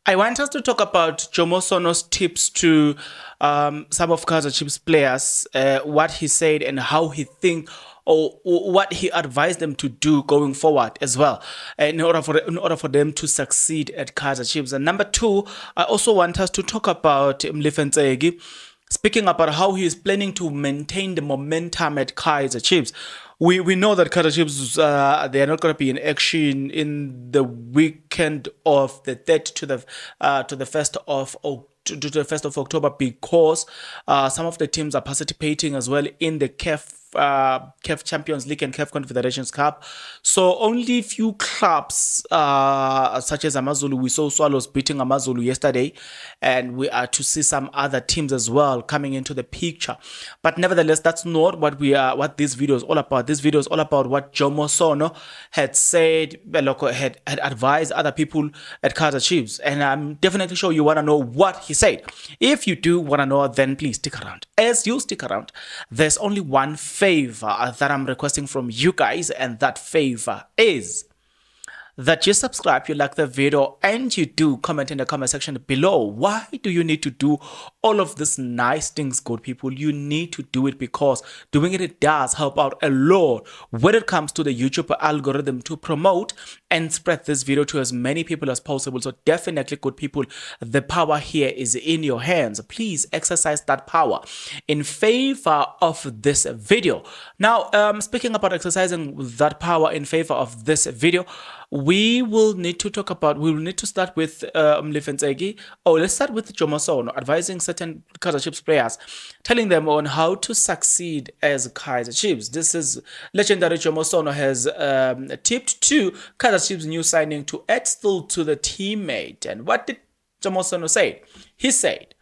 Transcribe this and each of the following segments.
I want us to talk about Jomo Sono's tips to some of Kaizer Chiefs players, what he said and how he think or what he advised them to do going forward as well, in order for them to succeed at Kaizer Chiefs. And number two, I also want us to talk about Ntseki, speaking about how he is planning to maintain the momentum at Kaizer Chiefs. We know that Kaizer Chiefs they are not going to be in action in the weekend of the 3rd to the 1st of to the 1st of October because some of the teams are participating as well in the CAF Champions League and CAF Confederations Cup. So only few clubs such as Amazulu, we saw Swallows beating Amazulu yesterday, and we are to see some other teams as well coming into the picture. But nevertheless, that's not what this video is all about. This video is all about what Jomo Sono had said, had advised other people at Kaizer Chiefs, and I'm definitely sure you want to know what he said. If you do want to know, then please stick around. As you stick around, there's only one favor that I'm requesting from you guys, and that favor is that you subscribe, you like the video, and you do comment in the comment section below. Why do you need to do all of these nice things, good people? You need to do it because doing it does help out a lot when it comes to the YouTube algorithm to promote and spread this video to as many people as possible. So definitely, good people, the power here is in your hands. Please exercise that power in favor of this video. Now, speaking about exercising that power in favor of this video, we will need to start with Ntseki. Let's start with Jomo Sono, advising certain Kaizer Chiefs players, telling them on how to succeed as Kaizer Chiefs. This is legendary Jomo Sono has tipped to Kaizer Chiefs' new signing to add still to the teammate. And what did Jomo Sono say? He said,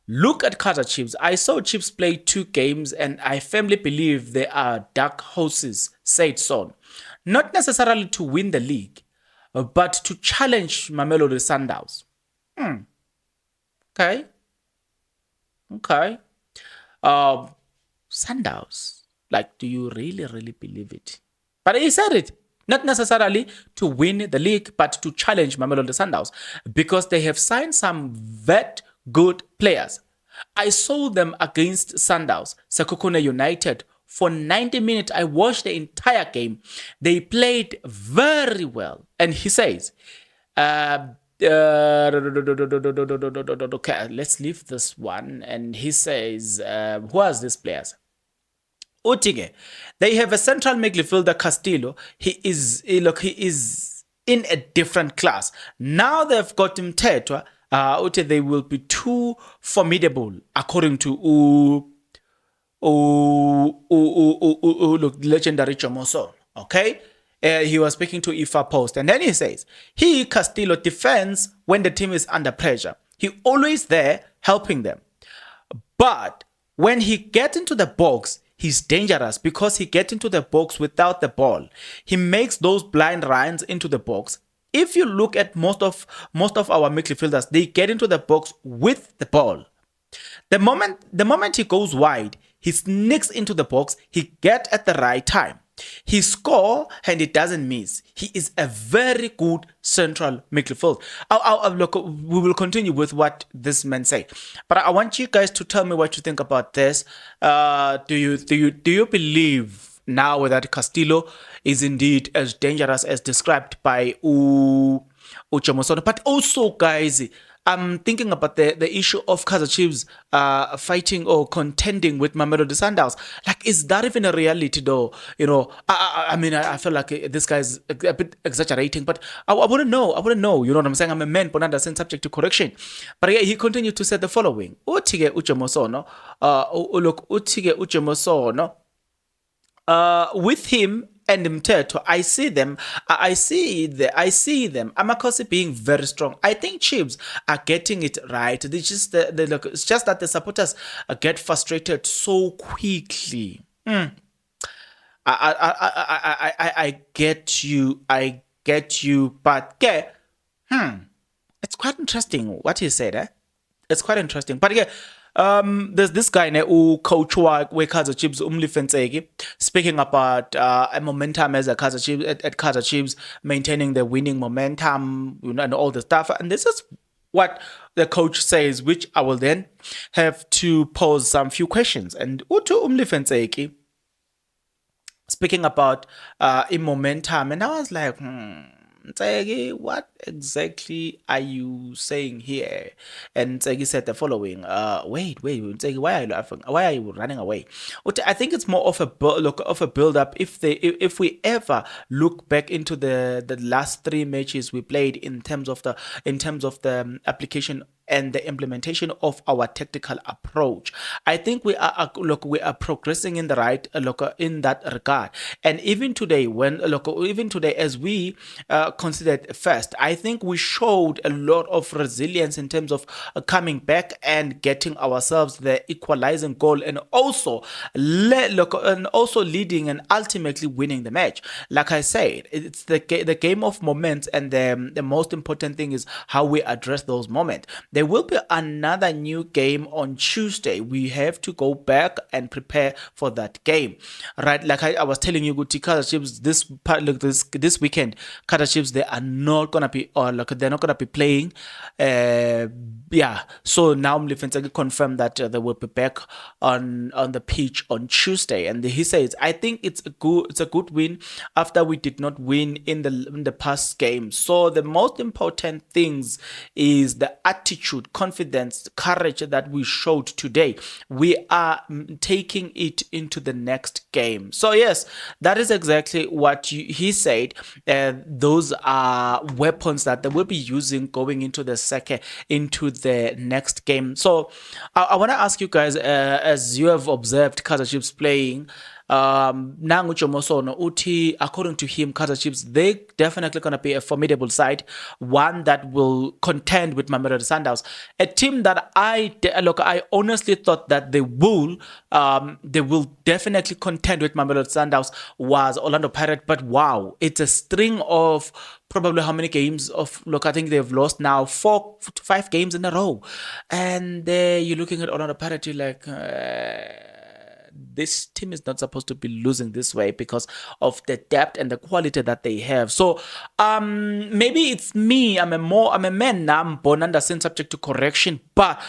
"Look at Kaizer Chiefs. I saw Chiefs play 2 games and I firmly believe they are dark horses," said Son. "Not necessarily to win the league, but to challenge Mamelodi Sundowns." Okay. Sundowns. Like, do you really, really believe it? But he said it. Not necessarily to win the league, but to challenge Mamelodi Sundowns because they have signed some vet good players. I saw them against Sundowns, Sekhukhune United. For 90 minutes, I watched the entire game. They played very well. And he says, okay, let's leave this one. And he says, who are these players? Utige. They have a central midfielder, Castillo. He is in a different class. Now they've got him Tetwa. They will be too formidable, according to look, legendary Jomo Sono. Okay, he was speaking to IFA Post, and then he says, Castillo defends when the team is under pressure. He always there helping them, but when he gets into the box, he's dangerous because he gets into the box without the ball. He makes those blind runs into the box. If you look at most of our midfielders, they get into the box with the ball. The moment he goes wide, he sneaks into the box, he gets at the right time. He scores and he doesn't miss. He is a very good central midfielder. Look, we will continue with what this man say, but I want you guys to tell me what you think about this. Do you believe now that Castillo is indeed as dangerous as described by Jomo Sono? But also, guys, I'm thinking about the issue of Kaizer Chiefs fighting or contending with Mamelodi Sundowns. Like, is that even a reality though? You know, I mean, I feel like this guy's a bit exaggerating, but I wouldn't know. You know what I'm saying? I'm a man, but understand subject to correction. But yeah, he continued to say the following. Utige Jomo Sono. Look, Utige Jomo Sono. With him and Mteto, I see them. Amakosi being very strong. I think Chiefs are getting it right. It's just that the supporters get frustrated so quickly. I get you. But yeah, it's quite interesting what he said. It's quite interesting. But yeah. There's this guy coach Kaizer Chiefs Ntseki, speaking about a momentum as a Kaizer Chiefs at Kaizer Chiefs, maintaining the winning momentum, and all the stuff. And this is what the coach says, which I will then have to pose some few questions. And utu Ntseki speaking about in momentum, and I was like, Ntseki, what exactly are you saying here? And Ntseki said the following: wait, Ntseki, why are you laughing? Why are you running away? I think it's more of a look of a build up. If we ever look back into the last three matches we played in terms of the application and the implementation of our tactical approach. I think we are progressing in the right in that regard. And even today, even today, as we considered first, I think we showed a lot of resilience in terms of coming back and getting ourselves the equalizing goal, and also and also leading and ultimately winning the match. Like I said, it's the game of moments, and the most important thing is how we address those moments. There will be another new game on Tuesday. We have to go back and prepare for that game, right? Like I was telling you, Kaizer Chiefs this weekend, Kaizer Chiefs, they are not gonna be, or like they're not gonna be playing. Yeah. So now Mlifenseki confirmed that they will be back on the pitch on Tuesday, and he says, I think it's a good win after we did not win in the past game. So the most important things is the attitude, confidence, courage that we showed today. We are taking it into the next game. So yes, that is exactly what he said. Those are weapons that they will be using going into the next game. So I want to ask you guys, as you have observed Kaizer Chiefs playing, nangu Jomo Sono uthi, according to him, Kaizer Chiefs, they definitely gonna be a formidable side, one that will contend with Mamelodi Sundowns, a team that I honestly thought that they will definitely contend with Mamelodi Sundowns was Orlando Pirates. But wow, it's a string of probably how many games of look, I think they've lost now 4 to 5 games in a row, and you're looking at Orlando Pirates, you're like, this team is not supposed to be losing this way because of the depth and the quality that they have. So maybe it's me. I'm a man now. I'm born under sin, subject to correction, but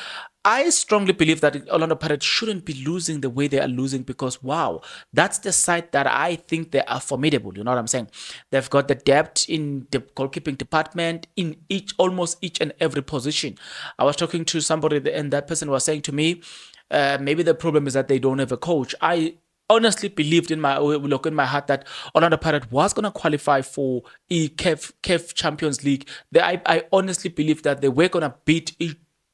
I strongly believe that Orlando Pirates shouldn't be losing the way they are losing, because wow, that's the side that I think they are formidable. You know what I'm saying? They've got the depth in the goalkeeping department in almost each and every position. I was talking to somebody, and that person was saying to me, maybe the problem is that they don't have a coach. I honestly believed in my heart that Orlando Pirates was going to qualify for a CAF Champions League. I honestly believed that they were going to beat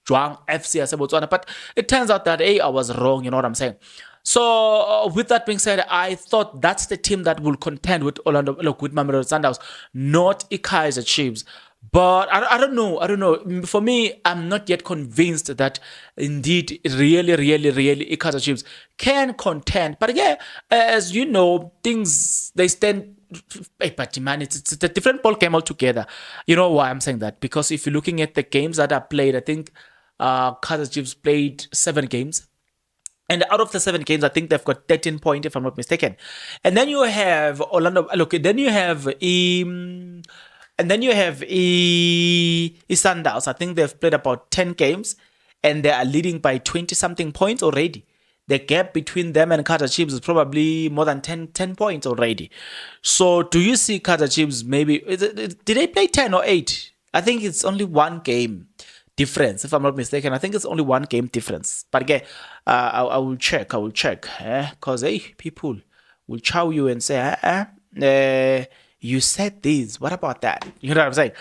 Juang FC as Botswana, but it turns out that I was wrong. You know what I'm saying? So with that being said, I thought that's the team that will contend with with Mamelodi Sundowns, not Kaizer Chiefs. But I don't know. I don't know. For me, I'm not yet convinced that indeed, really, Kaizer Chiefs can contend. But yeah, as you know, things they stand. But man, it's a different ball game altogether. You know why I'm saying that? Because if you're looking at the games that are played, I think Kaizer Chiefs played 7 games. And out of the 7 games, I think they've got 13 points, if I'm not mistaken. And then you have Orlando. Look, then you have and then you have Sundowns. I think they've played about 10 games, and they are leading by 20 something points already. The gap between them and Kaizer Chiefs is probably more than 10 points already. So do you see Kaizer Chiefs maybe, did they play 10 or 8? I think it's only 1 game difference, if I'm not mistaken. I think it's only 1 game difference. But again, I will check. Because people will chow you and say, you said this. What about that? You know what I'm saying?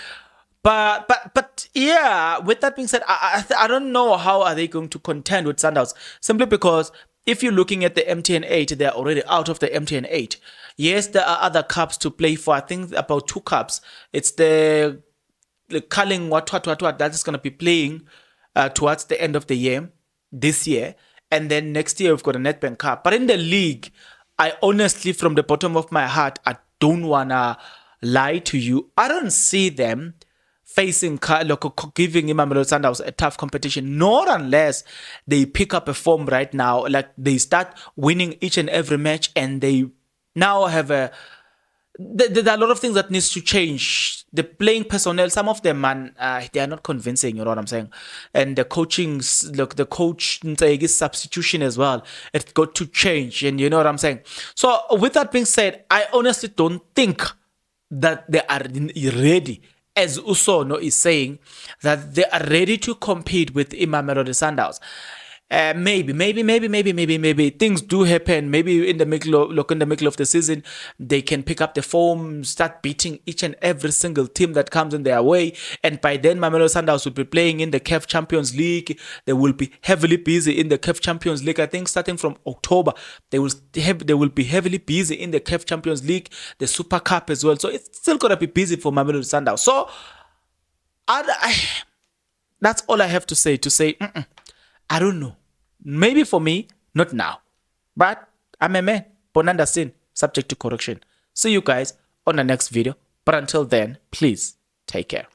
But yeah, with that being said, I don't know how are they going to contend with Sundowns, simply because if you're looking at the MTN 8, they're already out of the MTN 8. Yes, there are other cups to play for. I think about 2 cups. It's the Culling what that is going to be playing towards the end of the year, this year, and then next year we've got a Nedbank Cup. But in the league, I honestly, from the bottom of my heart, I don't wanna lie to you. I don't see them facing giving Mamelodi Sundowns a tough competition, not unless they pick up a form right now, like they start winning each and every match, and they now have there are a lot of things that needs to change. The playing personnel, some of them, man, they are not convincing. You know what I'm saying? And the look, the coach Ntseki's substitution as well. It's got to change, and you know what I'm saying. So, with that being said, I honestly don't think that they are ready. As Usono is saying, that they are ready to compete with Mamelodi Sundowns. Maybe things do happen. Maybe in the middle of the season, they can pick up the form, start beating each and every single team that comes in their way, and by then Mamelodi Sundowns will be playing in the CAF Champions League. They will be heavily busy in the CAF Champions League. I think starting from October, they will be heavily busy in the CAF Champions League, the Super Cup as well. So it's still gonna be busy for Mamelodi Sundowns. So that's all I have to say. I don't know. Maybe for me, not now. But I'm a man. Bonanda sin, subject to correction. See you guys on the next video. But until then, please take care.